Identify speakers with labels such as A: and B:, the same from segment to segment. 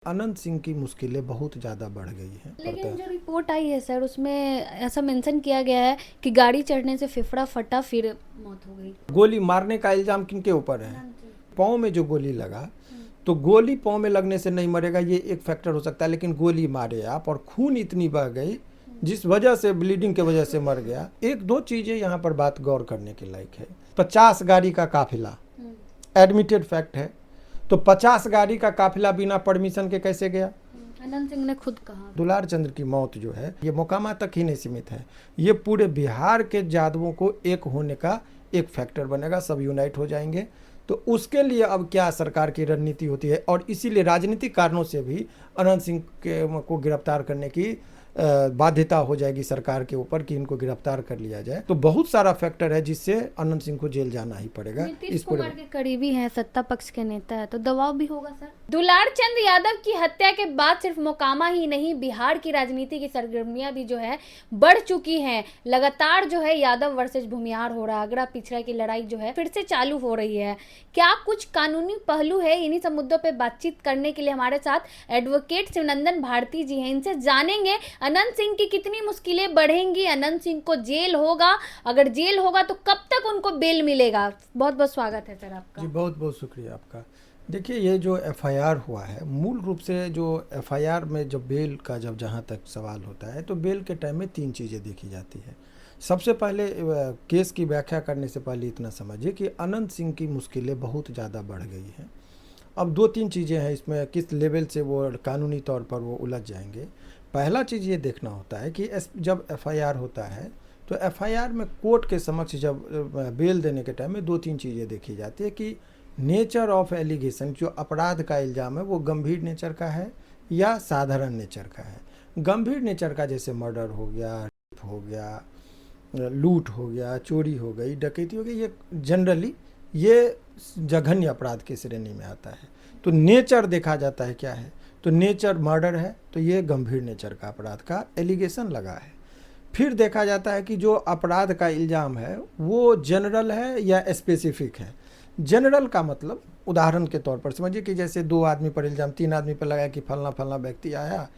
A: अनंत सिंह की मुश्किलें बहुत ज़्यादा बढ़ गई हैं।
B: लेकिन जो रिपोर्ट आई है सर, उसमें ऐसा मेंशन किया गया है कि गाड़ी चढ़ने से फेफड़ा फटा फिर मौत हो गई।
A: गोली मारने का इल्ज़ाम किनके ऊपर है? पाँव में जो गोली लगा, तो गोली पाँव में लगने से नहीं मरेगा, ये एक फैक्टर हो सकता है, लेकिन गोली मारे आप और खून इतनी बह गई जिस वजह से ब्लीडिंग के वजह से मर गया। एक दो चीज़ें यहाँ पर बात गौर करने के लायक है। 50 गाड़ी का काफिला एडमिटेड फैक्ट है, तो 50 गाड़ी का काफिला बिना परमिशन के कैसे गया?
B: अनंत सिंह ने खुद कहा।
A: दुलार चंद्र की मौत जो है ये मोकामा तक ही नहीं सीमित है, ये पूरे बिहार के यादवों को एक होने का एक फैक्टर बनेगा, सब यूनाइट हो जाएंगे। तो उसके लिए अब क्या सरकार की रणनीति होती है, और इसीलिए राजनीतिक कारणों से भी अनंत सिंह को गिरफ्तार करने की बाध्यता हो जाएगी सरकार के ऊपर कि इनको गिरफ्तार कर लिया जाए। तो बहुत सारा फैक्टर है जिससे अनंत सिंह को जेल जाना ही पड़ेगा।
B: नीतीश कुमार के करीबी हैं, सत्ता पक्ष के नेता है, तो दबाव भी होगा सर। दुलार चंद यादव की हत्या के बाद सिर्फ मोकामा ही नहीं, बिहार की राजनीति की सरगर्मियां भी जो है बढ़ चुकी हैं। लगातार जो है यादव वर्सेस भूमिहार हो रहा है, अगड़ा पिछड़ा की लड़ाई जो है फिर से चालू हो रही है। क्या कुछ कानूनी पहलू है? इन्हीं सब मुद्दों पर बातचीत करने के लिए हमारे साथ एडवोकेट शिवनंदन भारती जी हैं, इनसे जानेंगे अनंत सिंह की कितनी मुश्किलें बढ़ेंगी, अनंत सिंह को जेल होगा, अगर जेल होगा तो कब तक उनको बेल मिलेगा। बहुत बहुत स्वागत है सर आपका।
A: जी बहुत बहुत शुक्रिया आपका। देखिए, ये जो एफआईआर हुआ है, मूल रूप से जो एफआईआर में जब बेल का जब जहाँ तक सवाल होता है, तो बेल के टाइम में 3 चीज़ें देखी जाती है। सबसे पहले केस की व्याख्या करने से पहले इतना समझिए कि अनंत सिंह की मुश्किलें बहुत ज़्यादा बढ़ गई हैं। अब 2-3 चीज़ें हैं इसमें, किस लेवल से वो कानूनी तौर पर वो उलझ जाएंगे। पहला चीज़ ये देखना होता है कि जब एफआईआर होता है, तो एफआईआर में कोर्ट के समक्ष जब बेल देने के टाइम में 2-3 चीज़ें देखी जाती है कि नेचर ऑफ एलिगेशन, जो अपराध का इल्ज़ाम है वो गंभीर नेचर का है या साधारण नेचर का है। गंभीर नेचर का जैसे मर्डर हो गया, रेप हो गया, लूट हो गया, चोरी हो गई, डकैती हो गई, ये जनरली ये जघन्य अपराध की श्रेणी में आता है। तो नेचर देखा जाता है क्या है, तो नेचर मर्डर है, तो ये गंभीर नेचर का अपराध का एलिगेशन लगा है। फिर देखा जाता है कि जो अपराध का इल्ज़ाम है वो जनरल है या स्पेसिफिक है। जनरल का मतलब उदाहरण के तौर पर समझिए कि जैसे 2 आदमी पर इल्ज़ाम, 3 आदमी पर लगाया कि फलना फलना व्यक्ति आया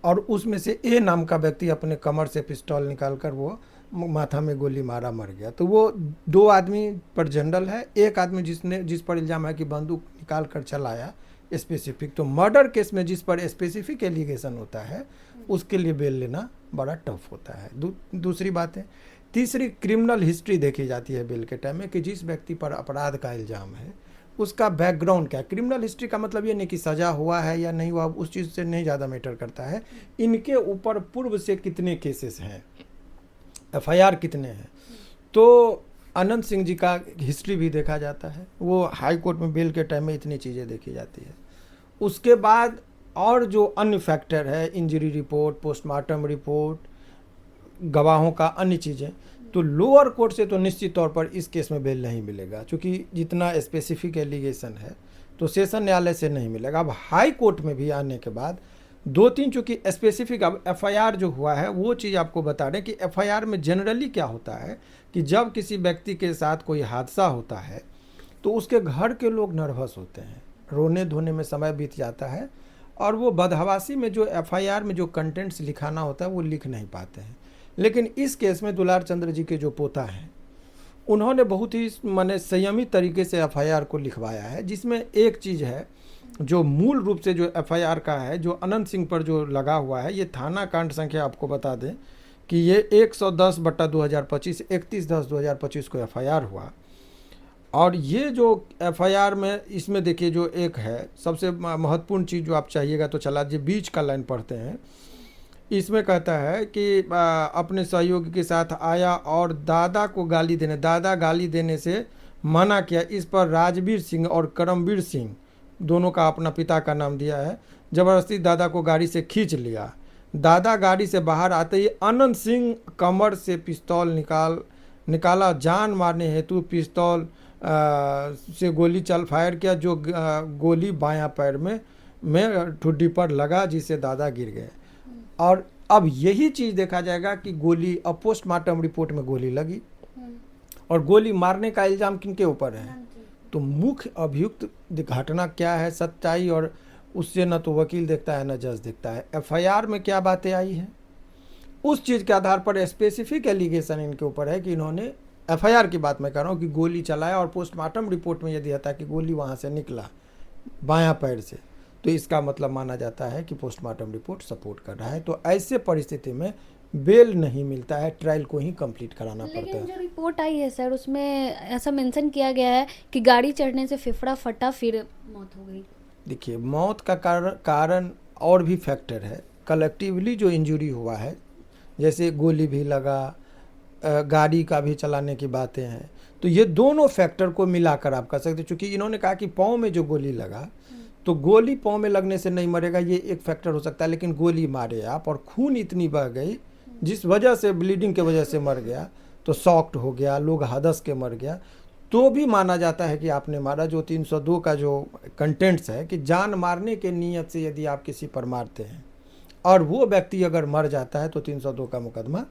A: और उसमें से ए नाम का व्यक्ति अपने कमर से पिस्तौल निकाल कर वो माथा में गोली मारा, मर गया, तो वो 2 आदमी पर जनरल है। एक आदमी जिस पर इल्ज़ाम है कि बंदूक निकाल कर चलाया, स्पेसिफिक। तो मर्डर केस में जिस पर स्पेसिफिक एलिगेशन होता है उसके लिए बेल लेना बड़ा टफ होता है। दूसरी बात है, तीसरी क्रिमिनल हिस्ट्री देखी जाती है बेल के टाइम में कि जिस व्यक्ति पर अपराध का इल्ज़ाम है उसका बैकग्राउंड क्या है। क्रिमिनल हिस्ट्री का मतलब ये नहीं कि सज़ा हुआ है या नहीं हुआ, उस चीज़ से नहीं ज़्यादा मैटर करता है, इनके ऊपर पूर्व से कितने केसेस हैं, एफआईआर कितने हैं। तो अनंत सिंह जी का हिस्ट्री भी देखा जाता है, वो हाई कोर्ट में बेल के टाइम में इतनी चीज़ें देखी जाती है। उसके बाद और जो अन्य फैक्टर है, इंजरी रिपोर्ट, पोस्टमार्टम रिपोर्ट, गवाहों का अन्य चीज़ें, तो लोअर कोर्ट से तो निश्चित तौर पर इस केस में बेल नहीं मिलेगा, क्योंकि जितना स्पेसिफिक एलिगेशन है तो सेशन न्यायालय से नहीं मिलेगा। अब हाई कोर्ट में भी आने के बाद 2-3 चूँकि स्पेसिफिक, अब एफआईआर जो हुआ है वो चीज़ आपको बता दें कि एफआईआर में जनरली क्या होता है कि जब किसी व्यक्ति के साथ कोई हादसा होता है तो उसके घर के लोग नर्वस होते हैं, रोने धोने में समय बीत जाता है, और वो बदहवासी में जो एफआईआर में जो कंटेंट्स लिखाना होता है वो लिख नहीं पाते हैं। लेकिन इस केस में दुलार चंद्र जी के जो पोता हैं उन्होंने बहुत ही माने संयमित तरीके से एफआईआर को लिखवाया है, जिसमें एक चीज़ है जो मूल रूप से जो एफआईआर का है, जो अनंत सिंह पर जो लगा हुआ है, ये थाना कांड संख्या आपको बता दें कि ये 110/2025 31/10/2025 को एफआईआर हुआ। और ये जो एफआईआर में इसमें देखिए जो एक है सबसे महत्वपूर्ण चीज़ जो आप चाहिएगा तो चला जी, बीच का लाइन पढ़ते हैं। इसमें कहता है कि अपने सहयोगी के साथ आया और दादा को गाली देने, दादा गाली देने से मना किया। इस पर राजवीर सिंह और करमवीर सिंह दोनों का अपना पिता का नाम दिया है, ज़बरदस्ती दादा को गाड़ी से खींच लिया। दादा गाड़ी से बाहर आते ही अनंत सिंह कमर से पिस्तौल निकाला, जान मारने हेतु पिस्तौल से गोली फायर किया, जो गोली बायां पैर में ठुड्डी पर लगा, जिससे दादा गिर गए। और अब यही चीज़ देखा जाएगा कि गोली, अब पोस्टमार्टम रिपोर्ट में गोली लगी और गोली मारने का इल्ज़ाम किनके ऊपर है, तो मुख्य अभियुक्त घटना क्या है, सच्चाई और उससे न तो वकील देखता है न जज देखता है। एफआईआर में क्या बातें आई हैं उस चीज़ के आधार पर स्पेसिफिक एलिगेशन इनके ऊपर है कि इन्होंने, एफआईआर की बात मैं कर रहा हूँ, कि गोली चलाया, और पोस्टमार्टम रिपोर्ट में यह दिया था कि गोली वहाँ से निकला बायां पैर से, तो इसका मतलब माना जाता है कि पोस्टमार्टम रिपोर्ट सपोर्ट कर रहा है। तो ऐसे परिस्थिति में बेल नहीं मिलता है, ट्रायल को ही कंप्लीट कराना पड़ता
B: लेकिन
A: है।
B: जो रिपोर्ट आई है सर, उसमें ऐसा मेंशन किया गया है कि गाड़ी चढ़ने से फेफड़ा फटा फिर मौत हो गई।
A: देखिए, मौत का कारण और भी फैक्टर है। कलेक्टिवली जो इंजरी हुआ है, जैसे गोली भी लगा, गाड़ी का भी चलाने की बातें हैं, तो ये दोनों फैक्टर को मिलाकर आप कह सकते हैं। चूँकि इन्होंने कहा कि पाँव में जो गोली लगा, तो गोली पाँव में लगने से नहीं मरेगा, ये एक फैक्टर हो सकता है, लेकिन गोली मारे आप और खून इतनी बह गई जिस वजह से, ब्लीडिंग के वजह से मर गया, तो शॉक्ड हो गया, लोग हदस के मर गया, तो भी माना जाता है कि आपने मारा। जो 302 का जो कंटेंट्स है कि जान मारने के नियत से यदि आप किसी पर मारते हैं और वो व्यक्ति अगर मर जाता है तो 302 का मुकदमा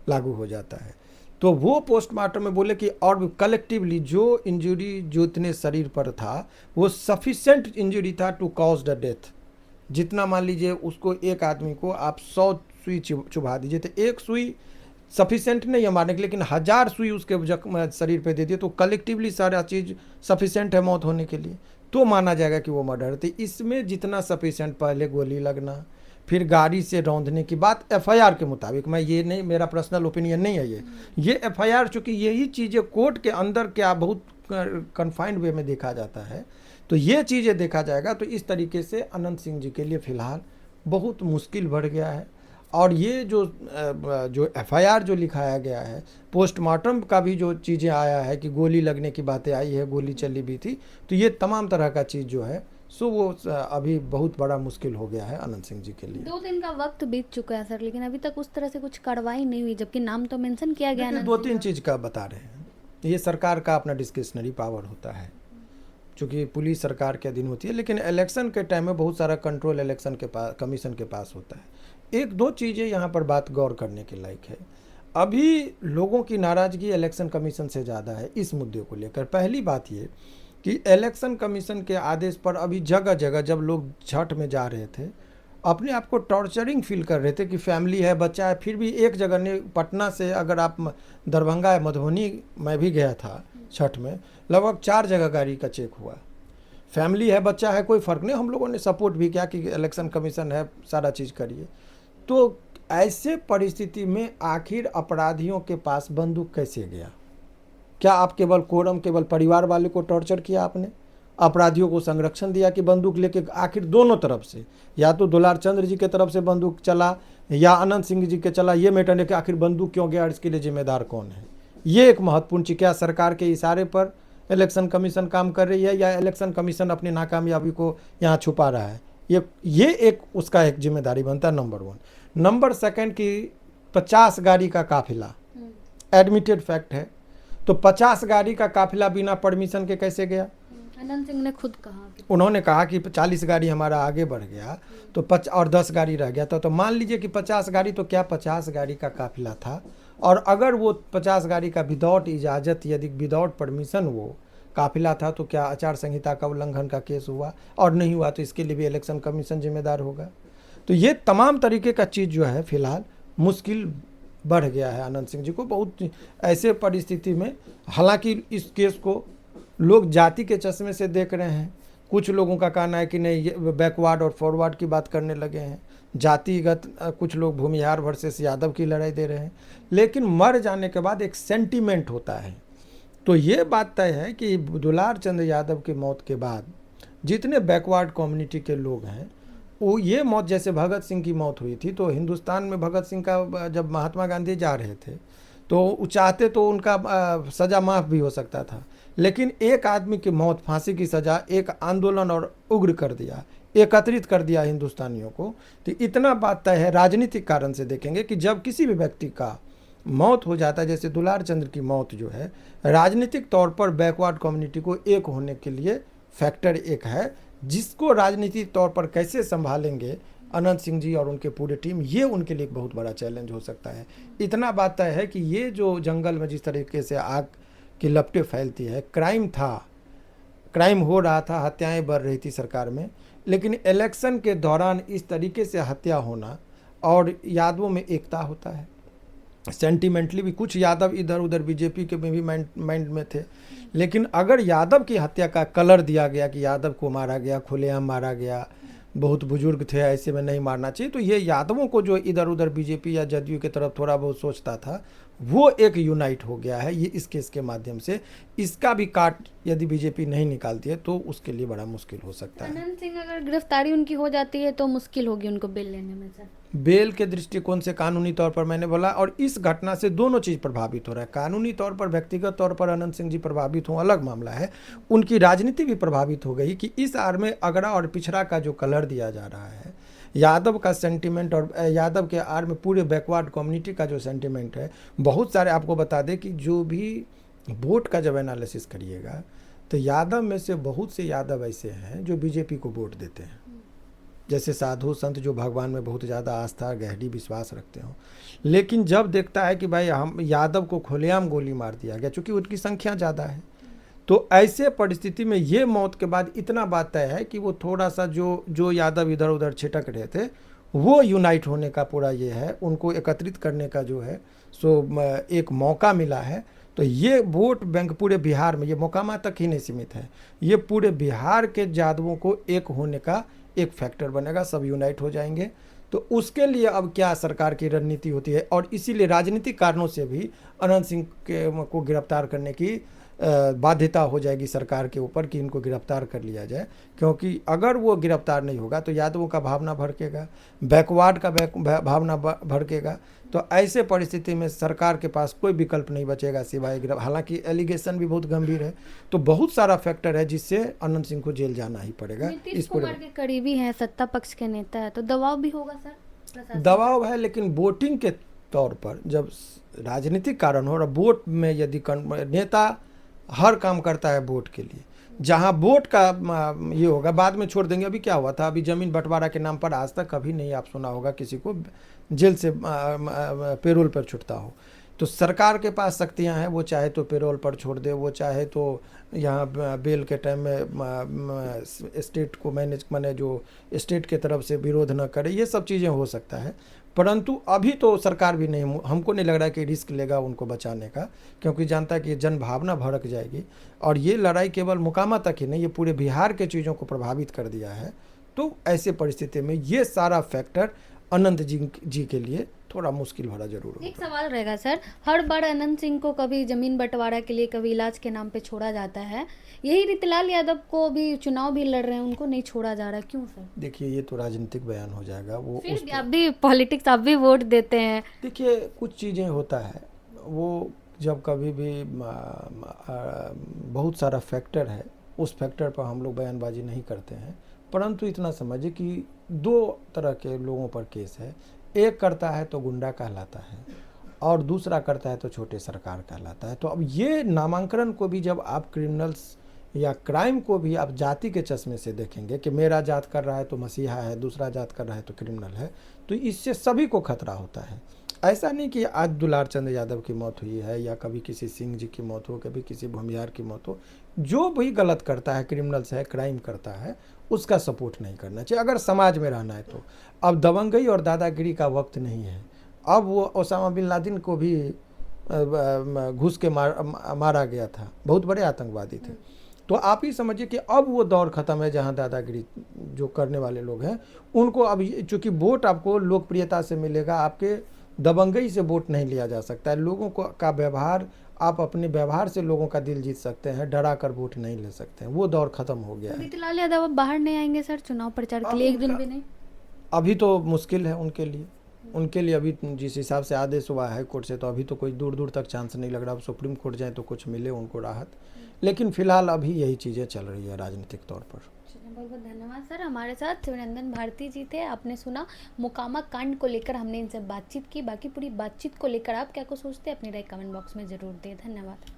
A: लागू हो जाता है। तो वो पोस्टमार्टम में बोले कि और कलेक्टिवली जो इंजरी जो इतने शरीर पर था वो सफिशेंट इंजरी था टू कॉज द डेथ। जितना मान लीजिए उसको, एक आदमी को आप 100 सुई चुभा दीजिए तो एक सुई सफिशेंट नहीं है मारने के, लेकिन 1000 सुई उसके शरीर पे दे दिए तो कलेक्टिवली सारा चीज़ सफिशेंट है मौत होने के लिए, तो माना जाएगा कि वो मर्डर। तो इसमें जितना सफिशेंट, पहले गोली लगना, फिर गाड़ी से रौंदने की बात एफआईआर के मुताबिक, मैं ये नहीं, मेरा पर्सनल ओपिनियन नहीं है ये एफआईआर, चूँकि यही चीज़ें कोर्ट के अंदर क्या बहुत कन्फाइंड वे में देखा जाता है, तो ये चीज़ें देखा जाएगा। तो इस तरीके से अनंत सिंह जी के लिए फ़िलहाल बहुत मुश्किल बढ़ गया है। और ये जो एफआईआर जो लिखाया गया है, पोस्टमार्टम का भी जो चीज़ें आया है कि गोली लगने की बातें आई है, गोली चली भी थी, तो ये तमाम तरह का चीज़ जो है सो वो अभी बहुत बड़ा मुश्किल हो गया है अनंत सिंह जी के लिए।
B: 2 दिन का वक्त बीत चुका है सर, लेकिन अभी तक उस तरह से कुछ कार्रवाई नहीं हुई, जबकि नाम तो मेंशन किया गया है।
A: 2-3 चीज़ का बता रहे हैं, ये सरकार का अपना डिस्क्रिशनरी पावर होता है, चूँकि पुलिस सरकार के अधीन होती है, लेकिन इलेक्शन के टाइम में बहुत सारा कंट्रोल इलेक्शन के पास, कमीशन के पास होता है। 1-2 चीज़ें यहाँ पर बात गौर करने के लायक है। अभी लोगों की नाराज़गी इलेक्शन कमीशन से ज़्यादा है इस मुद्दे को लेकर। पहली बात ये कि इलेक्शन कमीशन के आदेश पर अभी जगह जगह जब लोग छठ में जा रहे थे, अपने आप को टॉर्चरिंग फील कर रहे थे कि फैमिली है, बच्चा है, फिर भी एक जगह ने, पटना से अगर आप दरभंगा या मधुबनी, मैं भी गया था छठ में, लगभग 4 जगह गाड़ी का चेक हुआ। फैमिली है, बच्चा है, कोई फ़र्क नहीं, हम लोगों ने सपोर्ट भी किया कि इलेक्शन कमीशन है, सारा चीज़ करिए। तो ऐसे परिस्थिति में आखिर अपराधियों के पास बंदूक कैसे गया? क्या आप केवल कोरम, केवल परिवार वाले को टॉर्चर किया आपने? अपराधियों को संरक्षण दिया कि बंदूक लेके, आखिर दोनों तरफ से, या तो दुलार चंद्र जी के तरफ से बंदूक चला या अनंत सिंह जी के चला, ये मैटर है कि आखिर बंदूक क्यों गया, इसके लिए जिम्मेदार कौन है? ये एक महत्वपूर्ण चीज़। क्या सरकार के इशारे पर इलेक्शन कमीशन काम कर रही है या इलेक्शन कमीशन अपनी नाकामयाबी को यहाँ छुपा रहा है? ये एक उसका एक जिम्मेदारी बनता है, नंबर 1। नंबर 2 की 50 गाड़ी का काफिला एडमिटेड फैक्ट है, तो 50 गाड़ी का काफिला बिना परमिशन के कैसे गया?
B: अनंत सिंह ने खुद कहा,
A: उन्होंने कहा कि 40 गाड़ी हमारा आगे बढ़ गया तो और 10 गाड़ी रह गया था, तो मान लीजिए कि 50 गाड़ी, तो क्या 50 गाड़ी का काफिला था? और अगर वो 50 गाड़ी का विदाउट इजाज़त, यदि विदाउट परमिशन वो काफिला था, तो क्या आचार संहिता का उल्लंघन का केस हुआ? और नहीं हुआ तो इसके लिए भी इलेक्शन कमीशन जिम्मेदार होगा। तो ये तमाम तरीके का चीज़ जो है फिलहाल मुश्किल बढ़ गया है अनंत सिंह जी को बहुत ऐसे परिस्थिति में। हालांकि इस केस को लोग जाति के चश्मे से देख रहे हैं, कुछ लोगों का कहना है कि नहीं, ये बैकवर्ड और फॉरवर्ड की बात करने लगे हैं, जातिगत, कुछ लोग भूमिहार वर्सेस यादव की लड़ाई दे रहे हैं, लेकिन मर जाने के बाद एक सेंटीमेंट होता है। तो ये बात तय है कि दुलार चंद्र यादव की मौत के बाद जितने बैकवर्ड कम्युनिटी के लोग हैं, वो ये मौत, जैसे भगत सिंह की मौत हुई थी, तो हिंदुस्तान में भगत सिंह का, जब महात्मा गांधी जा रहे थे तो चाहते तो उनका सज़ा माफ़ भी हो सकता था, लेकिन एक आदमी की मौत, फांसी की सज़ा, एक आंदोलन और उग्र कर दिया, एकत्रित कर दिया हिंदुस्तानियों को। तो इतना बात तय है, राजनीतिक कारण से देखेंगे कि जब किसी भी व्यक्ति का मौत हो जाता है, जैसे दुलार चंद्र की मौत जो है, राजनीतिक तौर पर बैकवर्ड कम्युनिटी को एक होने के लिए फैक्टर एक है, जिसको राजनीतिक तौर पर कैसे संभालेंगे अनंत सिंह जी और उनके पूरे टीम, ये उनके लिए एक बहुत बड़ा चैलेंज हो सकता है। इतना बात तय है कि ये जो जंगल में जिस तरीके से आग की लपटें फैलती है, क्राइम था, क्राइम हो रहा था, हत्याएं बढ़ रही थी सरकार में, लेकिन इलेक्शन के दौरान इस तरीके से हत्या होना, और यादवों में एकता होता है, सेंटिमेंटली भी कुछ यादव इधर उधर बीजेपी के में भी माइंड में थे, लेकिन अगर यादव की हत्या का कलर दिया गया कि यादव को मारा गया, खुलेआम मारा गया, बहुत बुजुर्ग थे, ऐसे में नहीं मारना चाहिए, तो ये यादवों को जो इधर उधर बीजेपी या जदयू की तरफ थोड़ा बहुत सोचता था, वो एक यूनाइट हो गया है ये इस केस के माध्यम से। इसका भी काट यदि बीजेपी नहीं निकालती है तो उसके लिए बड़ा मुश्किल हो सकता है।
B: अनंत सिंह अगर गिरफ्तारी उनकी हो जाती है तो मुश्किल होगी उनको बेल लेने में सर।
A: बेल के दृष्टिकोण से कानूनी तौर पर मैंने बोला, और इस घटना से दोनों चीज़ प्रभावित हो रहा है। कानूनी तौर पर व्यक्तिगत तौर पर अनंत सिंह जी प्रभावित हों, अलग मामला है, उनकी राजनीति भी प्रभावित हो गई कि इस आर में अगड़ा और पिछड़ा का जो कलर दिया जा रहा है, यादव का सेंटिमेंट और यादव के आर में पूरे बैकवर्ड कम्युनिटी का जो सेंटिमेंट है, बहुत सारे आपको बता दें कि जो भी वोट का जब एनालिसिस करिएगा तो यादव में से बहुत से यादव ऐसे हैं जो बीजेपी को वोट देते हैं, जैसे साधु संत जो भगवान में बहुत ज़्यादा आस्था गहरी विश्वास रखते हों, लेकिन जब देखता है कि भाई हम यादव को खुलेआम गोली मार दिया गया, चूँकि उनकी संख्या ज़्यादा है, तो ऐसे परिस्थिति में ये मौत के बाद इतना बात तय है कि वो थोड़ा सा जो यादव इधर उधर छिटक रहे थे वो यूनाइट होने का पूरा ये है, उनको एकत्रित करने का जो है सो एक मौका मिला है। तो ये वोट बैंक पूरे बिहार में, ये मोकामा तक ही नहीं सीमित है, ये पूरे बिहार के यादवों को एक होने का एक फैक्टर बनेगा, सब यूनाइट हो जाएंगे। तो उसके लिए अब क्या सरकार की रणनीति होती है, और इसीलिए राजनीतिक कारणों से भी अनंत सिंह को गिरफ्तार करने की बाध्यता हो जाएगी सरकार के ऊपर कि इनको गिरफ्तार कर लिया जाए, क्योंकि अगर वो गिरफ्तार नहीं होगा तो यादवों का भावना भड़केगा, बैकवर्ड का भावना भड़केगा। तो ऐसे परिस्थिति में सरकार के पास कोई विकल्प नहीं बचेगा सिवाय हालांकि एलिगेशन भी बहुत गंभीर है, तो बहुत सारा फैक्टर है जिससे अनंत सिंह को जेल जाना ही पड़ेगा।
B: नीतीश कुमार के करीबी हैं, सत्ता पक्ष के नेता है, तो दबाव भी होगा सर?
A: दबाव है, लेकिन वोटिंग के तौर पर जब राजनीतिक कारण हो और वोट में यदि नेता हर काम करता है वोट के लिए, जहां वोट का ये होगा बाद में छोड़ देंगे। अभी क्या हुआ था, अभी जमीन बंटवारा के नाम पर आज तक कभी नहीं आप सुना होगा किसी को जेल से पेरोल पर छुटता हो। तो सरकार के पास शक्तियां हैं, वो चाहे तो पेरोल पर छोड़ दे, वो चाहे तो यहाँ बेल के टाइम में स्टेट को मैनेज माने जो स्टेट के तरफ से विरोध न करे, ये सब चीज़ें हो सकता है। परंतु अभी तो सरकार भी नहीं, हमको नहीं लग रहा है कि रिस्क लेगा उनको बचाने का, क्योंकि जानता है कि जन भावना भड़क जाएगी, और ये लड़ाई केवल मोकामा तक ही नहीं, ये पूरे बिहार के चीज़ों को प्रभावित कर दिया है। तो ऐसे परिस्थिति में ये सारा फैक्टर अनंत जी के लिए थोड़ा मुश्किल भरा जरूर होगा।
B: एक सवाल रहेगा सर, हर बार अनंत सिंह को कभी जमीन बंटवारा के लिए, कभी इलाज के नाम पे छोड़ा जाता है, यही रितलाल यादव को भी चुनाव भी लड़ रहे हैं, उनको नहीं छोड़ा जा रहा, क्यों सर?
A: देखिए ये तो राजनीतिक बयान हो जाएगा, वो
B: फिर भी आप भी पॉलिटिक्स, आप भी वोट देते हैं।
A: देखिए कुछ चीज़ें होता है, वो जब कभी भी बहुत सारा फैक्टर है, उस फैक्टर पर हम लोग बयानबाजी नहीं करते हैं। परंतु इतना समझिए कि दो तरह के लोगों पर केस है, एक करता है तो गुंडा कहलाता है और दूसरा करता है तो छोटे सरकार कहलाता है। तो अब ये नामांकन को भी जब आप क्रिमिनल्स या क्राइम को भी आप जाति के चश्मे से देखेंगे कि मेरा जात कर रहा है तो मसीहा है, दूसरा जात कर रहा है तो क्रिमिनल है, तो इससे सभी को खतरा होता है। ऐसा नहीं कि आज दुलार चंद यादव की मौत हुई है या कभी किसी सिंह जी की मौत हो, कभी किसी भूमिहार की मौत हो, जो भी गलत करता है, क्रिमिनल्स है, क्राइम करता है, उसका सपोर्ट नहीं करना चाहिए अगर समाज में रहना है तो। अब दबंगई और दादागिरी का वक्त नहीं है। अब वो ओसामा बिन लादेन को भी घुस के मारा गया था, बहुत बड़े आतंकवादी थे। तो आप ही समझिए कि अब वो दौर ख़त्म है जहां दादागिरी जो करने वाले लोग हैं उनको, अब चूँकि वोट आपको लोकप्रियता से मिलेगा, आपके दबंगई से वोट नहीं लिया जा सकता है। लोगों को का व्यवहार, आप अपने व्यवहार से लोगों का दिल जीत सकते हैं, डरा कर वोट नहीं ले सकते हैं, वो दौर खत्म हो गया है।
B: रितलाल यादव अब बाहर नहीं आएंगे सर चुनाव प्रचार के लिए, एक दिन भी नहीं?
A: अभी तो मुश्किल है उनके लिए अभी जिस हिसाब से आदेश हुआ है कोर्ट से, तो अभी तो कोई दूर दूर तक चांस नहीं लग रहा। अब सुप्रीम कोर्ट जाए तो कुछ मिले उनको राहत, लेकिन फिलहाल अभी यही चीज़ें चल रही है राजनीतिक तौर पर।
B: बहुत बहुत धन्यवाद सर, हमारे साथ शिवनंदन भारती जी थे। आपने सुना मोकामा कांड को लेकर, हमने इनसे बातचीत की। बाकी पूरी बातचीत को लेकर आप क्या को सोचते हैं, अपनी राय कमेंट बॉक्स में जरूर दें। धन्यवाद।